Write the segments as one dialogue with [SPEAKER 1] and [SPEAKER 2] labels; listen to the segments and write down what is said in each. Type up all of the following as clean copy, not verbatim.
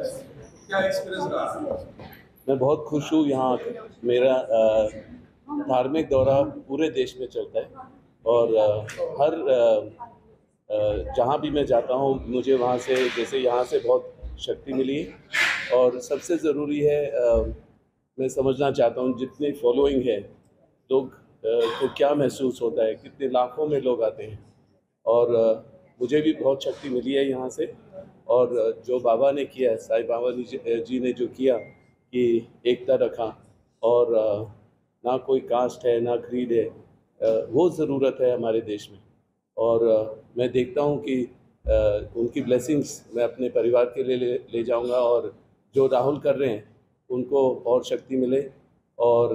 [SPEAKER 1] क्या एक्सपीरियंस रहा?
[SPEAKER 2] मैं बहुत खुश हूँ यहाँ आकर। मेरा धार्मिक दौरा पूरे देश में चलता है और हर जहाँ भी मैं जाता हूँ मुझे वहाँ से, जैसे यहाँ से बहुत शक्ति मिली है। और सबसे ज़रूरी है, मैं समझना चाहता हूँ जितनी फॉलोइंग है, लोग को क्या महसूस होता है, कितने लाखों में लोग आते हैं। और मुझे भी बहुत शक्ति मिली है यहाँ से। और जो बाबा ने किया है, साईं बाबा जी ने जो किया कि एकता रखा, और ना कोई कास्ट है ना क्रीड है, वो ज़रूरत है हमारे देश में। और मैं देखता हूँ कि उनकी ब्लेसिंग्स मैं अपने परिवार के लिए ले जाऊँगा, और जो राहुल कर रहे हैं उनको और शक्ति मिले। और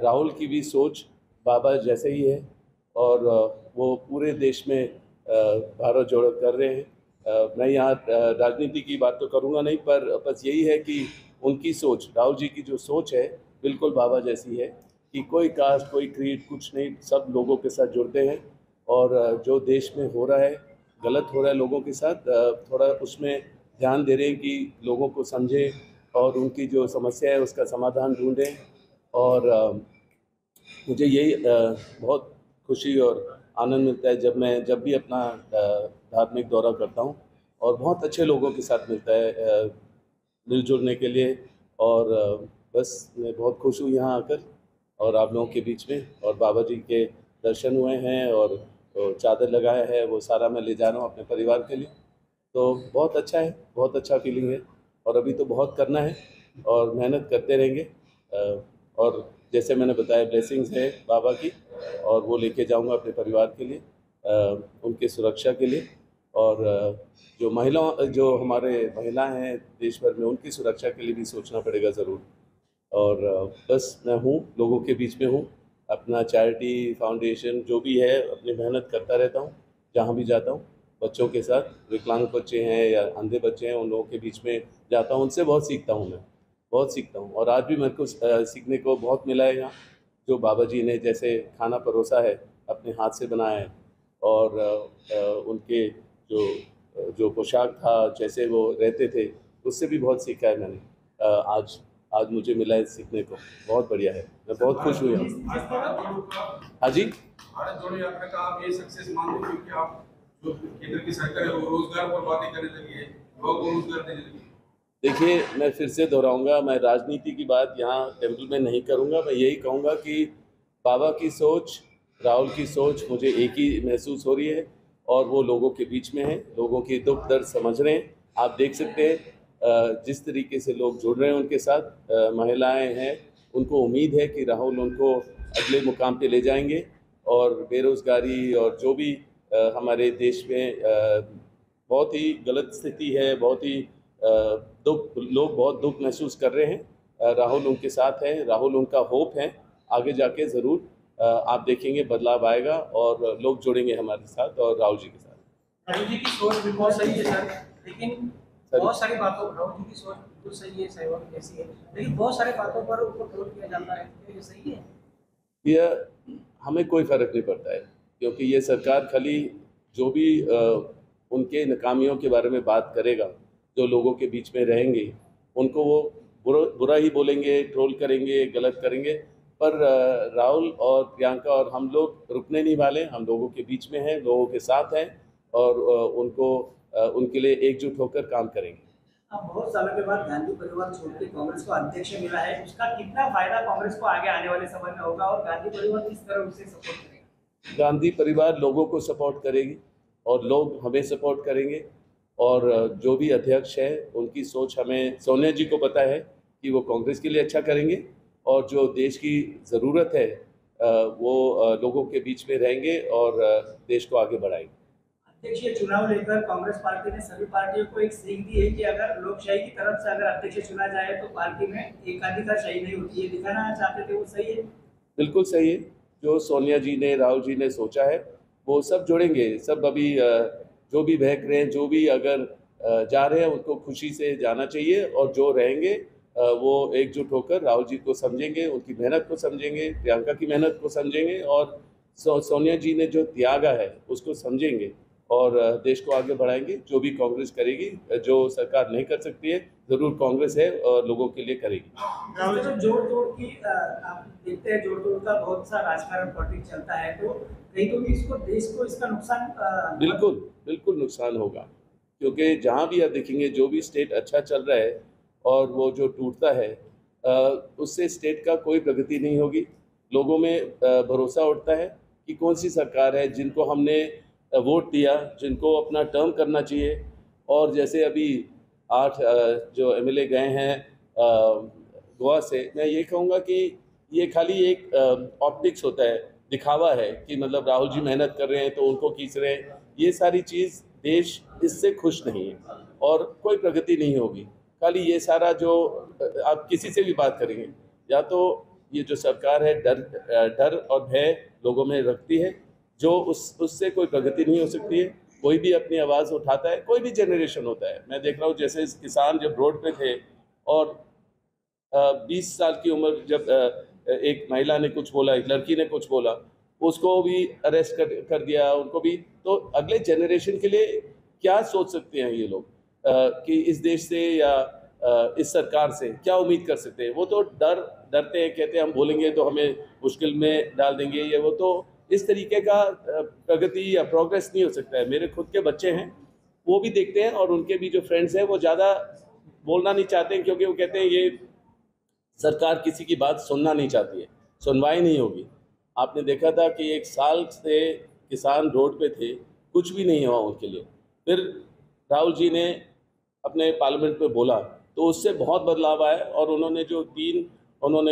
[SPEAKER 2] राहुल की भी सोच बाबा जैसे ही है, और वो पूरे देश में भारत जोड़ो कर रहे हैं। मैं यहाँ राजनीति की बात तो करूँगा नहीं, पर बस यही है कि उनकी सोच, राहुल जी की जो सोच है बिल्कुल बाबा जैसी है कि कोई कास्ट कोई क्रीड कुछ नहीं, सब लोगों के साथ जुड़ते हैं। और जो देश में हो रहा है, गलत हो रहा है लोगों के साथ, थोड़ा उसमें ध्यान दे रहे हैं कि लोगों को समझें और उनकी जो समस्या है उसका समाधान ढूंढें। और मुझे यही बहुत खुशी और आनंद मिलता है जब भी अपना धार्मिक दौरा करता हूँ, और बहुत अच्छे लोगों के साथ मिलता है मिलजुलने के लिए। और बस मैं बहुत खुश हूँ यहाँ आकर और आप लोगों के बीच में। और बाबा जी के दर्शन हुए हैं, और चादर लगाया है, वो सारा मैं ले जा रहा हूँ अपने परिवार के लिए। तो बहुत अच्छा है, बहुत अच्छा फीलिंग है। और अभी तो बहुत करना है और मेहनत करते रहेंगे। और जैसे मैंने बताया, ब्लेसिंग्स है बाबा की, और वो लेके जाऊंगा अपने परिवार के लिए, उनकी सुरक्षा के लिए। और जो हमारे महिलाएं हैं देश भर में, उनकी सुरक्षा के लिए भी सोचना पड़ेगा ज़रूर। और बस मैं हूँ, लोगों के बीच में हूँ, अपना चैरिटी फाउंडेशन जो भी है अपनी मेहनत करता रहता हूँ जहाँ भी जाता हूँ। बच्चों के साथ, विकलांग बच्चे हैं या अंधे बच्चे हैं, उन लोगों के बीच में जाता हूँ, उनसे बहुत सीखता हूँ मैं, बहुत सीखता हूँ। और आज भी मेरे को सीखने को बहुत मिला है यहाँ। जो बाबा जी ने जैसे खाना परोसा है, अपने हाथ से बनाया है, और उनके जो पोशाक था, जैसे वो रहते थे, उससे भी बहुत सीखा है मैंने। आज आज मुझे मिला है सीखने को, बहुत बढ़िया है, मैं बहुत खुश हुई हूँ। हाँ जी।
[SPEAKER 1] भारत जोड़ो यात्रा का आप ये सक्सेस मानते हो क्योंकि आप जो केंद्र की सरकार है वो रोजगार पर बातें करने लगी है, लोगों को रोजगार देने लगी है।
[SPEAKER 2] देखिए, मैं फिर से दोहराऊंगा, मैं राजनीति की बात यहाँ टेम्पल में नहीं करूँगा। मैं यही कहूँगा कि बाबा की सोच, राहुल की सोच मुझे एक ही महसूस हो रही है, और वो लोगों के बीच में है, लोगों की दुख दर्द समझ रहे हैं। आप देख सकते हैं जिस तरीके से लोग जुड़ रहे हैं उनके साथ, महिलाएं हैं, उनको उम्मीद है कि राहुल उनको अगले मुकाम पे ले जाएंगे। और बेरोज़गारी और जो भी हमारे देश में बहुत ही गलत स्थिति है, बहुत ही लोग बहुत दुख महसूस कर रहे हैं, राहुल उनके साथ है, राहुल उनका होप है। आगे जाके ज़रूर आप देखेंगे बदलाव आएगा, और लोग जुड़ेंगे हमारे साथ और राहुल जी के साथ।
[SPEAKER 3] राहुल जी की सोच भी बहुत सही है सर, लेकिन बहुत सारी बातों, राहुल जी की सोच बिल्कुल सही है, सहयोग जैसी है, लेकिन बहुत सारी बातों पर उनको ट्रोल किया जाता है, तो ये सही है?
[SPEAKER 2] यह हमें कोई फ़र्क नहीं पड़ता है, क्योंकि ये सरकार खाली जो भी उनके नाकामियों के बारे में बात करेगा, जो लोगों के बीच में रहेंगे, उनको वो बुरा ही बोलेंगे, ट्रोल करेंगे, गलत करेंगे। पर राहुल और प्रियंका और हम लोग रुकने नहीं वाले, हम लोगों के बीच में हैं, लोगों के साथ हैं, और उनके लिए एकजुट होकर काम करेंगे।
[SPEAKER 3] अब बहुत सालों के बाद गांधी परिवार छोड़ के कांग्रेस को अध्यक्ष मिला है, उसका कितना फायदा कांग्रेस को आगे आने वाले समय में होगा और गांधी परिवार किस तरह उसे सपोर्ट करेगा?
[SPEAKER 2] गांधी परिवार लोगों को सपोर्ट करेगी, और लोग हमें सपोर्ट करेंगे। और जो भी अध्यक्ष है उनकी सोच, हमें सोनिया जी को पता है कि वो कांग्रेस के लिए अच्छा करेंगे, और जो देश की ज़रूरत है वो लोगों के बीच में रहेंगे और देश को आगे बढ़ाएंगे।
[SPEAKER 3] अध्यक्षीय चुनाव लेकर कांग्रेस पार्टी ने सभी पार्टियों को एक सीख दी है कि अगर लोकशाही की तरफ से अगर अध्यक्ष चुना जाए तो पार्टी में एकाधिकारशाही नहीं होती है, दिखाना चाहते थे, वो सही है?
[SPEAKER 2] बिल्कुल सही है। जो सोनिया जी ने, राहुल जी ने सोचा है, वो सब जुड़ेंगे। सब अभी जो भी बहक रहे हैं, जो भी अगर जा रहे हैं, उनको खुशी से जाना चाहिए, और जो रहेंगे वो एकजुट होकर राहुल जी को समझेंगे, उनकी मेहनत को समझेंगे, प्रियंका की मेहनत को समझेंगे, और सोनिया जी ने जो त्यागा है उसको समझेंगे। और देश को आगे बढ़ाएंगे। जो भी कांग्रेस करेगी, जो सरकार नहीं कर सकती है, ज़रूर कांग्रेस है और लोगों के लिए करेगी।
[SPEAKER 3] राहुल जी, जोड़ तोड़ की आप देखते हैं, जोड़ तोड़ का बहुत सा राजकारण पॉलिटिक्स चलता है, तो कहीं तो भी इसको देश को इसका नुकसान
[SPEAKER 2] बिल्कुल बिल्कुल नुकसान होगा, क्योंकि जहाँ भी आप देखेंगे, जो भी स्टेट अच्छा चल रहा है और वो जो टूटता है, उससे स्टेट का कोई प्रगति नहीं होगी। लोगों में भरोसा उठता है कि कौन सी सरकार है जिनको हमने वोट दिया, जिनको अपना टर्म करना चाहिए। और जैसे अभी 8 जो एमएलए गए हैं गोवा से, मैं ये कहूँगा कि ये खाली एक ऑप्टिक्स होता है, दिखावा है कि मतलब राहुल जी मेहनत कर रहे हैं तो उनको खींच रहे हैं। ये सारी चीज़, देश इससे खुश नहीं है और कोई प्रगति नहीं होगी। खाली ये सारा जो आप किसी से भी बात करेंगे, या तो ये जो सरकार है डर और भय लोगों में रखती है, जो उससे कोई प्रगति नहीं हो सकती है। कोई भी अपनी आवाज़ उठाता है, कोई भी जनरेशन होता है। मैं देख रहा हूँ जैसे किसान जब रोड पे थे और 20 साल की उम्र, जब एक महिला ने कुछ बोला, एक लड़की ने कुछ बोला, उसको भी अरेस्ट कर दिया, उनको भी। तो अगले जनरेशन के लिए क्या सोच सकते हैं ये लोग कि इस देश से या इस सरकार से क्या उम्मीद कर सकते हैं? वो तो डरते हैं, कहते हैं हम बोलेंगे तो हमें मुश्किल में डाल देंगे, ये वो। तो इस तरीके का प्रगति या प्रोग्रेस नहीं हो सकता है। मेरे खुद के बच्चे हैं, वो भी देखते हैं, और उनके भी जो फ्रेंड्स हैं वो ज़्यादा बोलना नहीं चाहते हैं, क्योंकि वो कहते हैं ये सरकार किसी की बात सुनना नहीं चाहती है, सुनवाई नहीं होगी। आपने देखा था कि 1 साल से किसान रोड पे थे, कुछ भी नहीं हुआ उनके लिए। फिर राहुल जी ने अपने पार्लियामेंट में बोला तो उससे बहुत बदलाव आया, और उन्होंने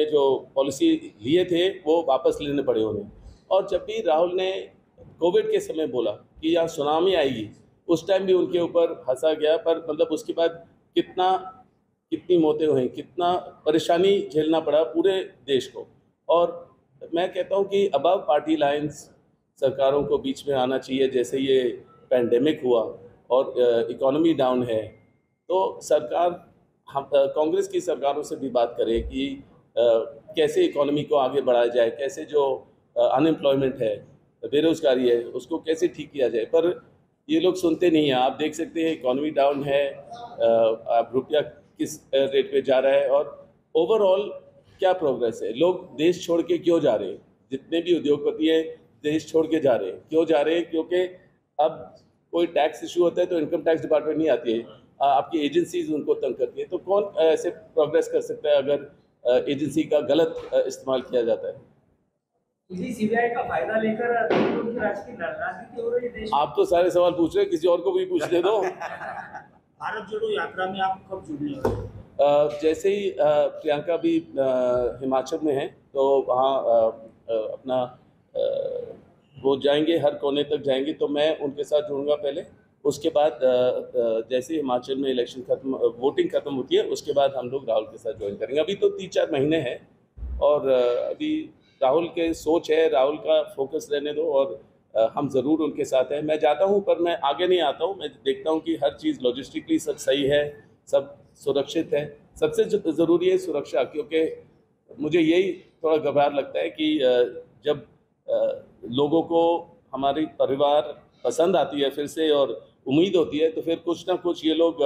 [SPEAKER 2] जो पॉलिसी लिए थे वो वापस लेने पड़े उन्हें। और जब भी राहुल ने कोविड के समय बोला कि यहाँ सुनामी आएगी, उस टाइम भी उनके ऊपर हंसा गया, पर मतलब उसके बाद कितनी मौतें हुई, कितना परेशानी झेलना पड़ा पूरे देश को। और मैं कहता हूँ कि अबव पार्टी लाइंस सरकारों को बीच में आना चाहिए। जैसे ये पैंडेमिक हुआ और इकोनॉमी डाउन है, तो सरकार हम कांग्रेस की सरकारों से भी बात करे कि कैसे इकोनॉमी को आगे बढ़ाया जाए, कैसे जो अनएम्प्लॉयमेंट है, बेरोज़गारी है, उसको कैसे ठीक किया जाए। पर ये लोग सुनते नहीं हैं। आप देख सकते हैं इकोनॉमी डाउन है, आप रुपया किस रेट पे जा रहा है, और ओवरऑल क्या प्रोग्रेस है। लोग देश छोड़ के क्यों जा रहे हैं? जितने भी उद्योगपति हैं देश छोड़ के जा रहे हैं। क्यों जा रहे हैं? क्योंकि अब कोई टैक्स इशू होता है तो इनकम टैक्स डिपार्टमेंट नहीं आती है, आपकी एजेंसीज उनको तंग करती है। तो कौन ऐसे प्रोग्रेस कर सकता है अगर एजेंसी का गलत इस्तेमाल किया जाता है?
[SPEAKER 3] इसी सीबीआई का फायदा लेकर राजनीति हो रही है देश में।
[SPEAKER 2] आप तो सारे सवाल पूछ रहे हैं, किसी और को भी पूछने दो।
[SPEAKER 3] भारत जोड़ो यात्रा में आप कब जुड़ने वाले हैं?
[SPEAKER 2] जैसे ही प्रियंका भी हिमाचल में है, तो वहाँ अपना वो जाएंगे, हर कोने तक जाएंगे, तो मैं उनके साथ जुड़ूंगा पहले। उसके बाद जैसे ही हिमाचल में इलेक्शन वोटिंग खत्म होती है, उसके बाद हम लोग राहुल के साथ ज्वाइन करेंगे। अभी तो 3-4 महीने हैं, और अभी राहुल के सोच है, राहुल का फोकस रहने दो, और हम ज़रूर उनके साथ हैं। मैं जाता हूं, पर मैं आगे नहीं आता हूं। मैं देखता हूं कि हर चीज़ लॉजिस्टिकली सब सही है, सब सुरक्षित है। सबसे ज़रूरी है सुरक्षा, क्योंकि मुझे यही थोड़ा घबराहट लगता है कि जब लोगों को हमारी परिवार पसंद आती है फिर से और उम्मीद होती है, तो फिर कुछ ना कुछ ये लोग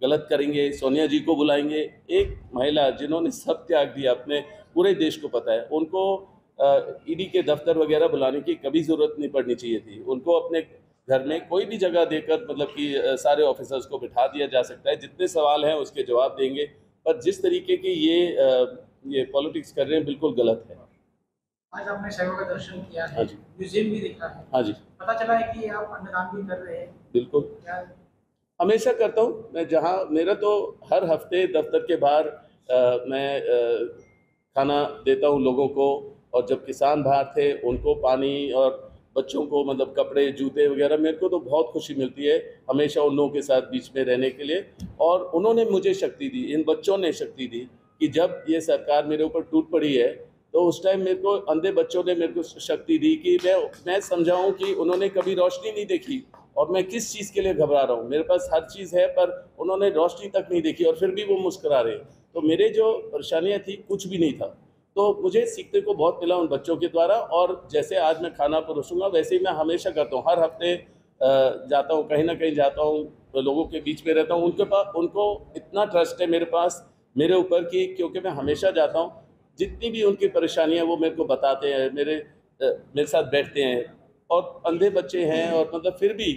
[SPEAKER 2] गलत करेंगे। सोनिया जी को बुलाएंगे, एक महिला जिन्होंने सब त्याग दिया, अपने पूरे देश को पता है, उनको ईडी के दफ्तर वगैरह बुलाने की कभी ज़रूरत नहीं पड़नी चाहिए थी। उनको अपने घर में कोई भी जगह देकर, मतलब कि सारे ऑफिसर्स को बिठा दिया जा सकता है। जितने सवाल हैं उसके जवाब देंगे, पर जिस तरीके की ये पॉलिटिक्स कर रहे हैं, बिल्कुल गलत है।
[SPEAKER 3] आज आपने शैव का दर्शन किया है,
[SPEAKER 2] हाँ जी।
[SPEAKER 3] म्यूजियम भी देखा है।
[SPEAKER 2] हाँ जी,
[SPEAKER 3] पता चला है कि आप अन्नदान भी कर रहे हैं।
[SPEAKER 2] बिल्कुल,
[SPEAKER 3] क्या
[SPEAKER 2] हमेशा करता हूँ मैं। जहाँ मेरा तो हर हफ्ते दफ्तर के बाहर मैं खाना देता हूँ लोगों को, और जब किसान बाहर थे उनको पानी, और बच्चों को मतलब कपड़े जूते वगैरह, मेरे को तो बहुत खुशी मिलती है हमेशा उन लोगों के साथ बीच में रहने के लिए। और उन्होंने मुझे शक्ति दी, इन बच्चों ने शक्ति दी कि जब ये सरकार मेरे ऊपर टूट पड़ी है, तो उस टाइम मेरे को अंधे बच्चों ने मेरे को शक्ति दी कि मैं समझाऊं कि उन्होंने कभी रोशनी नहीं देखी, और मैं किस चीज़ के लिए घबरा रहा हूँ। मेरे पास हर चीज़ है, पर उन्होंने रोशनी तक नहीं देखी, और फिर भी वो मुस्कुरा रहे। तो मेरे जो परेशानियाँ थी, कुछ भी नहीं था। तो मुझे सीखने को बहुत मिला उन बच्चों के द्वारा। और जैसे आज मैं खाना परोसूंगा, वैसे ही मैं हमेशा करता हूँ। हर हफ्ते जाता हूँ, कहीं ना कहीं जाता हूँ, तो लोगों के बीच में रहता हूँ, उनको इतना ट्रस्ट है मेरे पास, मेरे ऊपर कि क्योंकि मैं हमेशा जाता हूँ, जितनी भी उनकी परेशानियाँ वो मेरे को बताते हैं, मेरे साथ बैठते हैं। और अंधे बच्चे हैं और मतलब फिर भी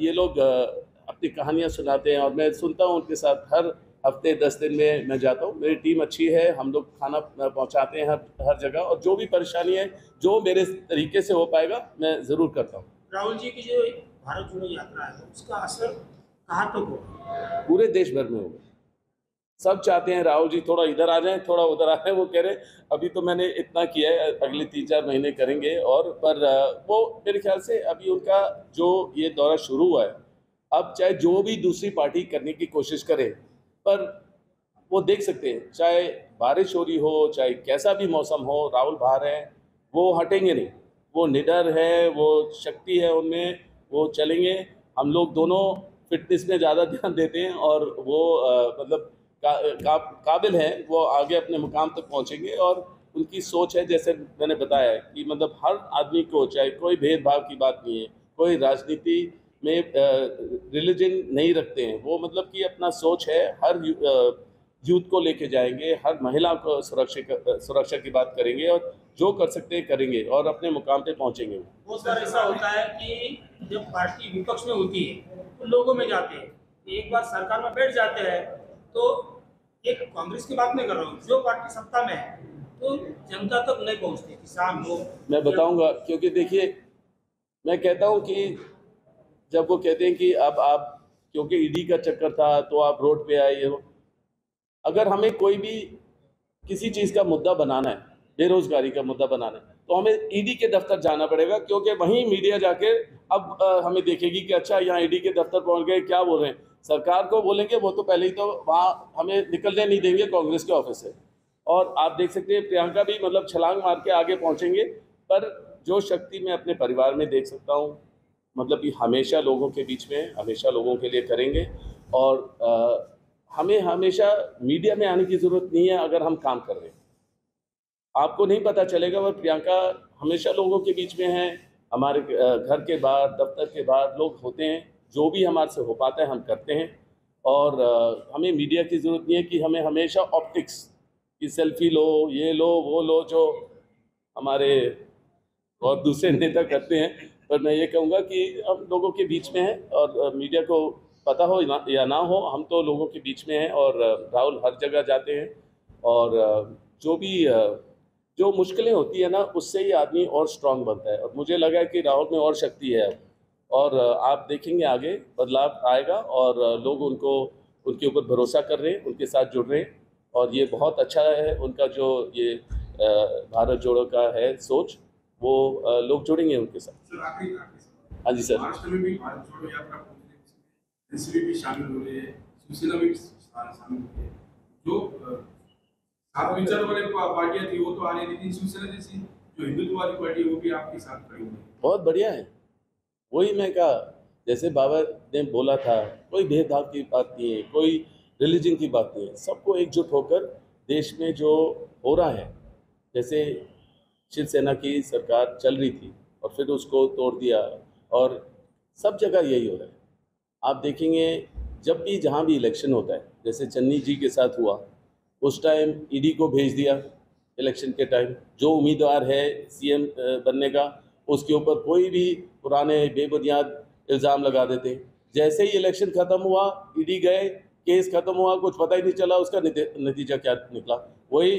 [SPEAKER 2] ये लोग अपनी कहानियाँ सुनाते हैं और मैं सुनता हूँ उनके साथ। हर हफ्ते 10 दिन में मैं जाता हूँ। मेरी टीम अच्छी है, हम लोग खाना पहुँचाते हैं हर जगह, और जो भी परेशानी है, जो मेरे तरीके से हो पाएगा, मैं ज़रूर करता हूँ।
[SPEAKER 3] राहुल जी की जो भारत जोड़ो यात्रा है उसका असर कहाँ तक होगा?
[SPEAKER 2] पूरे देश भर में होगा। सब चाहते हैं राहुल जी थोड़ा इधर आ जाएं, थोड़ा उधर आ जाएं। वो कह रहे अभी तो मैंने इतना किया है, अगले 3-4 महीने करेंगे। और पर वो मेरे ख्याल से अभी उनका जो ये दौरा शुरू हुआ है, अब चाहे जो भी दूसरी पार्टी करने की कोशिश करे, पर वो देख सकते हैं, चाहे बारिश हो रही हो, चाहे कैसा भी मौसम हो, राहुल बाहर हैं, वो हटेंगे नहीं। वो निडर है, वो शक्ति है उनमें, वो चलेंगे। हम लोग दोनों फिटनेस में ज़्यादा ध्यान देते हैं और वो मतलब काबिल हैं, वो आगे अपने मुकाम तक पहुंचेंगे। और उनकी सोच है, जैसे मैंने बताया है, कि मतलब हर आदमी को, चाहे कोई भेदभाव की बात नहीं है, कोई राजनीति में रिलीजन नहीं रखते हैं वो, मतलब कि अपना सोच है, हर यूथ को लेके जाएंगे, हर महिला को सुरक्षा की बात करेंगे, और जो कर सकते हैं करेंगे और अपने मुकाम पे पहुंचेंगे।
[SPEAKER 3] बहुत बार ऐसा होता है कि जब पार्टी विपक्ष में होती है तो लोगों में जाते हैं, एक बार सरकार में बैठ जाते हैं तो एक कांग्रेस की बात नहीं कर रहा हूँ, जो पार्टी सत्ता में है तो जनता तक नहीं पहुँचती, किसान लोग।
[SPEAKER 2] मैं बताऊंगा, क्योंकि देखिए, मैं कहता हूं कि जब वो कहते हैं कि अब आप, क्योंकि ईडी का चक्कर था तो आप रोड पे आए हो, अगर हमें कोई भी किसी चीज़ का मुद्दा बनाना है, बेरोजगारी का मुद्दा बनाना है, तो हमें ईडी के दफ्तर जाना पड़ेगा, क्योंकि वहीं मीडिया जाके अब हमें देखेगी कि अच्छा यहाँ ईडी के दफ्तर पहुंच गए, क्या बोल रहे हैं। सरकार को बोलेंगे, वो तो पहले ही तो वहाँ हमें निकलने नहीं देंगे कांग्रेस के ऑफिस से। और आप देख सकते हैं प्रियंका भी मतलब छलांग मार के आगे पहुंचेंगे। पर जो शक्ति मैं अपने परिवार में देख सकता हूँ, मतलब कि हमेशा लोगों के बीच में, हमेशा लोगों के लिए करेंगे। और हमें हमेशा मीडिया में आने की ज़रूरत नहीं है अगर हम काम कर रहे हैं। आपको नहीं पता चलेगा, पर प्रियंका हमेशा लोगों के बीच में है। हमारे घर के बाहर, दफ्तर के बाहर लोग होते हैं, जो भी हमारे से हो पाता है हम करते हैं। और हमें मीडिया की ज़रूरत नहीं है कि हमें हमेशा ऑप्टिक्स की सेल्फी लो, ये लो, वो लो, जो हमारे और दूसरे नेता करते हैं। पर मैं ये कहूँगा कि हम लोगों के बीच में हैं, और मीडिया को पता हो या ना हो, हम तो लोगों के बीच में हैं। और राहुल हर जगह जाते हैं, और जो भी जो मुश्किलें होती है ना, उससे ही आदमी और स्ट्रांग बनता है। और मुझे लगा है कि राहुल में और शक्ति है अब, और आप देखेंगे आगे बदलाव आएगा, और लोग उनके ऊपर भरोसा कर रहे हैं, उनके साथ जुड़ रहे हैं। और ये बहुत अच्छा है उनका, जो ये भारत जोड़ो का है सोच, वो लोग जुड़ेंगे उनके साथ।
[SPEAKER 1] सर आखिरी सवाल।
[SPEAKER 2] हाँ जी सर।
[SPEAKER 1] महाराष्ट्र में भी भारत जोड़ो यात्रा पहुंचने में एनसीपी भी शामिल हो रही है, शिवसेना भी शामिल हो रही है। जो साथ विचार वाले पार्टियां थी वो तो आ रही, लेकिन शिवसेना जैसी जो हिंदुत्ववादी पार्टी है वो भी आपके साथ खड़ी हुई है।
[SPEAKER 2] बहुत बढ़िया है। वही मैं कहा, जैसे बाबा ने बोला था, कोई भेदभाव की बात नहीं है, कोई रिलीजन की बात नहीं है, सबको एकजुट होकर देश में जो हो रहा है, जैसे शिवसेना की सरकार चल रही थी और फिर उसको तोड़ दिया, और सब जगह यही हो रहा है। आप देखेंगे जब भी जहाँ भी इलेक्शन होता है, जैसे चन्नी जी के साथ हुआ, उस टाइम ईडी को भेज दिया इलेक्शन के टाइम। जो उम्मीदवार है सीएम बनने का, उसके ऊपर कोई भी पुराने बेबुनियाद इल्ज़ाम लगा देते। जैसे ही इलेक्शन ख़त्म हुआ, ईडी गए, केस ख़त्म हुआ, कुछ पता ही नहीं चला उसका नतीजा क्या निकला। वही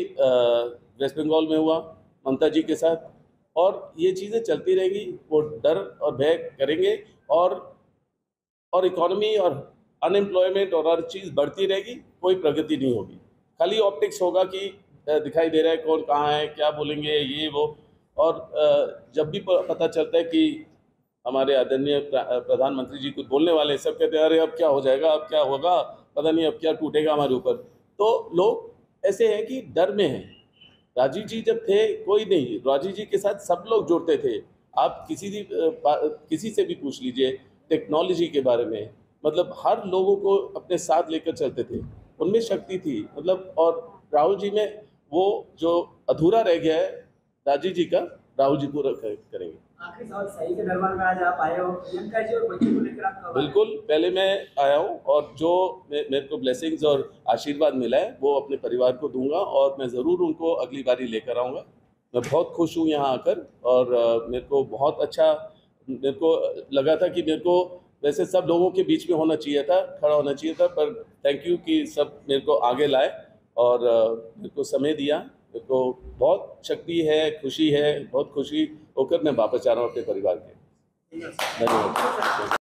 [SPEAKER 2] वेस्ट बंगाल में हुआ ममता जी के साथ। और ये चीज़ें चलती रहेंगी, वो डर और भय करेंगे, और इकोनॉमी और अनएम्प्लॉयमेंट और हर चीज़ बढ़ती रहेगी, कोई प्रगति नहीं होगी। खाली ऑप्टिक्स होगा कि दिखाई दे रहा है कौन कहाँ है, क्या बोलेंगे, ये वो। और जब भी पता चलता है कि हमारे आदरणीय प्रधानमंत्री जी कुछ बोलने वाले, सब कहते हैं अरे अब क्या हो जाएगा, अब क्या होगा, पता नहीं अब क्या टूटेगा हमारे ऊपर। तो लोग ऐसे हैं कि डर में हैं। राजीव जी जब थे कोई नहीं, राजीव जी के साथ सब लोग जुड़ते थे। आप किसी से भी पूछ लीजिए टेक्नोलॉजी के बारे में, मतलब हर लोगों को अपने साथ लेकर चलते थे, उनमें शक्ति थी मतलब। और राहुल जी में वो जो अधूरा रह गया है राजीव जी का, राहुल जी पूरा करेंगे।
[SPEAKER 4] आखिरी सवाल, सही के दरबार में आज आप आए हो, प्रियंका जी और बच्चों को लेकर आप कब आए?
[SPEAKER 2] बिल्कुल, पहले मैं आया हूँ और जो मेरे को ब्लेसिंग्स और आशीर्वाद मिला है वो अपने परिवार को दूंगा और मैं ज़रूर उनको अगली बारी लेकर आऊँगा। मैं बहुत खुश हूँ यहाँ आकर और मेरे को बहुत अच्छा, मेरे को लगा था कि मेरे को वैसे सब लोगों के बीच में होना चाहिए था, खड़ा होना चाहिए था, पर थैंक यू कि सब मेरे को आगे लाए और मेरे को समय दिया। मेरे को बहुत शक्ति है, खुशी है, बहुत खुशी होकर मैं वापस जा रहा हूँ अपने परिवार के। धन्यवाद।